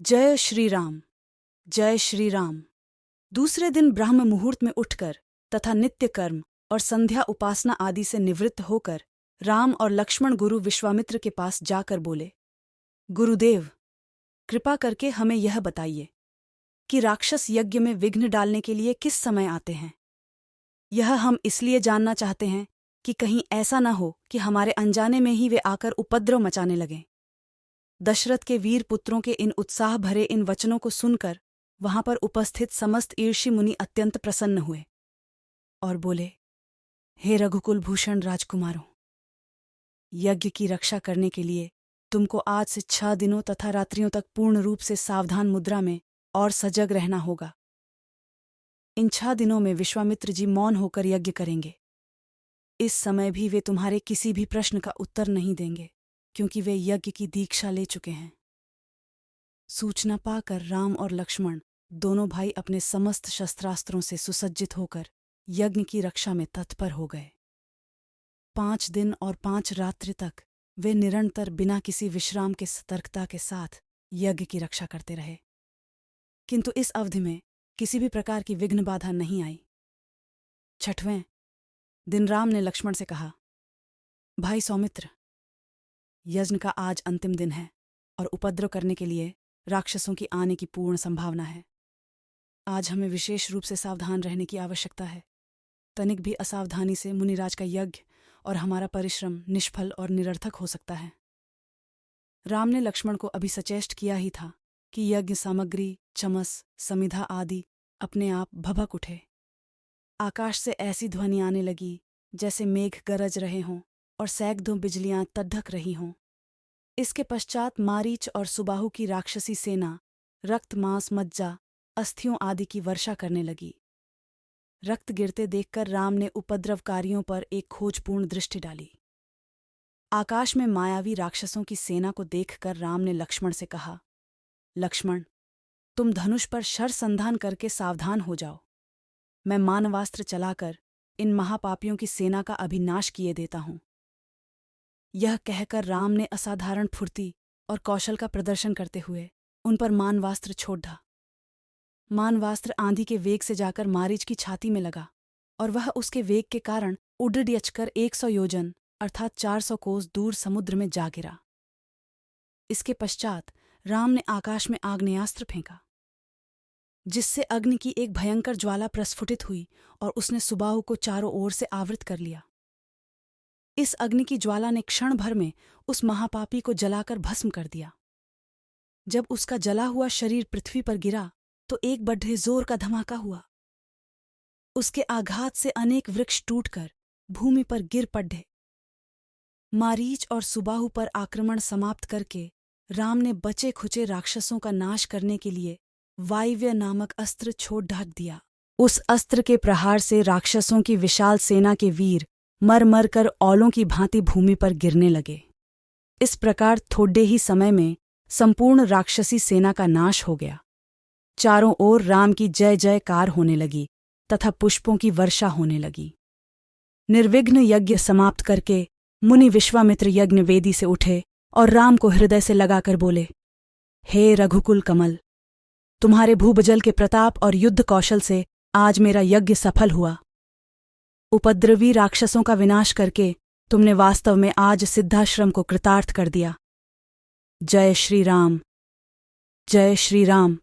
जय श्री राम। जय श्री राम। दूसरे दिन ब्राह्म मुहूर्त में उठकर तथा नित्य कर्म और संध्या उपासना आदि से निवृत्त होकर राम और लक्ष्मण गुरु विश्वामित्र के पास जाकर बोले, गुरुदेव, कृपा करके हमें यह बताइए कि राक्षस यज्ञ में विघ्न डालने के लिए किस समय आते हैं। यह हम इसलिए जानना चाहते हैं कि कहीं ऐसा न हो कि हमारे अनजाने में ही वे आकर उपद्रव मचाने लगें। दशरथ के वीर पुत्रों के इन उत्साह भरे इन वचनों को सुनकर वहां पर उपस्थित समस्त ईर्षि मुनि अत्यंत प्रसन्न हुए और बोले, हे रघुकुल भूषण राजकुमारों, यज्ञ की रक्षा करने के लिए तुमको आज से 6 दिनों तथा रात्रियों तक पूर्ण रूप से सावधान मुद्रा में और सजग रहना होगा। इन 6 दिनों में विश्वामित्र जी मौन होकर यज्ञ करेंगे। इस समय भी वे तुम्हारे किसी भी प्रश्न का उत्तर नहीं देंगे, क्योंकि वे यज्ञ की दीक्षा ले चुके हैं। सूचना पाकर राम और लक्ष्मण दोनों भाई अपने समस्त शस्त्रास्त्रों से सुसज्जित होकर यज्ञ की रक्षा में तत्पर हो गए। 5 दिन और 5 रात्रि तक वे निरंतर बिना किसी विश्राम के सतर्कता के साथ यज्ञ की रक्षा करते रहे, किंतु इस अवधि में किसी भी प्रकार की विघ्न बाधा नहीं आई। 6वें दिन राम ने लक्ष्मण से कहा, भाई सौमित्र, यज्ञ का आज अंतिम दिन है और उपद्रव करने के लिए राक्षसों की आने की पूर्ण संभावना है। आज हमें विशेष रूप से सावधान रहने की आवश्यकता है। तनिक भी असावधानी से मुनिराज का यज्ञ और हमारा परिश्रम निष्फल और निरर्थक हो सकता है। राम ने लक्ष्मण को अभी सचेष्ट किया ही था कि यज्ञ सामग्री, चमस, समिधा आदि अपने आप भभक उठे। आकाश से ऐसी ध्वनि आने लगी जैसे मेघ गरज रहे हों और सैकड़ों बिजलियां तड़धक रही हों। इसके पश्चात मारीच और सुबाहु की राक्षसी सेना रक्त, मांस, मज्जा, अस्थियों आदि की वर्षा करने लगी। रक्त गिरते देखकर राम ने उपद्रवकारियों पर एक खोजपूर्ण दृष्टि डाली। आकाश में मायावी राक्षसों की सेना को देखकर राम ने लक्ष्मण से कहा, लक्ष्मण, तुम धनुष पर शरसंधान करके सावधान हो जाओ। मैं मानवास्त्र चलाकर इन महापापियों की सेना का अभिनाश किए देता हूं। यह कहकर राम ने असाधारण फुर्ती और कौशल का प्रदर्शन करते हुए उन पर मानवास्त्र छोड़ दा। मानवास्त्र आंधी के वेग से जाकर मारीच की छाती में लगा और वह उसके वेग के कारण उड़ियचकर 100 योजन अर्थात 400 कोस दूर समुद्र में जा गिरा। इसके पश्चात राम ने आकाश में आग्नेयास्त्र फेंका, जिससे अग्नि की एक भयंकर ज्वाला प्रस्फुटित हुई और उसने सुबाहु को चारों ओर से आवृत कर लिया। इस अग्नि की ज्वाला ने क्षण भर में उस महापापी को जलाकर भस्म कर दिया। जब उसका जला हुआ शरीर पृथ्वी पर गिरा तो एक बड़े जोर का धमाका हुआ। उसके आघात से अनेक वृक्ष टूटकर भूमि पर गिर पड़े। मारीच और सुबाहु पर आक्रमण समाप्त करके राम ने बचे खुचे राक्षसों का नाश करने के लिए वायव्य नामक अस्त्र छोड़ ढाक दिया। उस अस्त्र के प्रहार से राक्षसों की विशाल सेना के वीर मर मर कर औलों की भांति भूमि पर गिरने लगे। इस प्रकार थोड़े ही समय में संपूर्ण राक्षसी सेना का नाश हो गया। चारों ओर राम की जय जयकार होने लगी तथा पुष्पों की वर्षा होने लगी। निर्विघ्न यज्ञ समाप्त करके मुनि विश्वामित्र यज्ञ वेदी से उठे और राम को हृदय से लगाकर बोले, हे रघुकुल कमल, तुम्हारे भूभजल के प्रताप और युद्ध कौशल से आज मेरा यज्ञ सफल हुआ। उपद्रवी राक्षसों का विनाश करके तुमने वास्तव में आज सिद्धाश्रम को कृतार्थ कर दिया। जय श्री राम। जय श्री राम।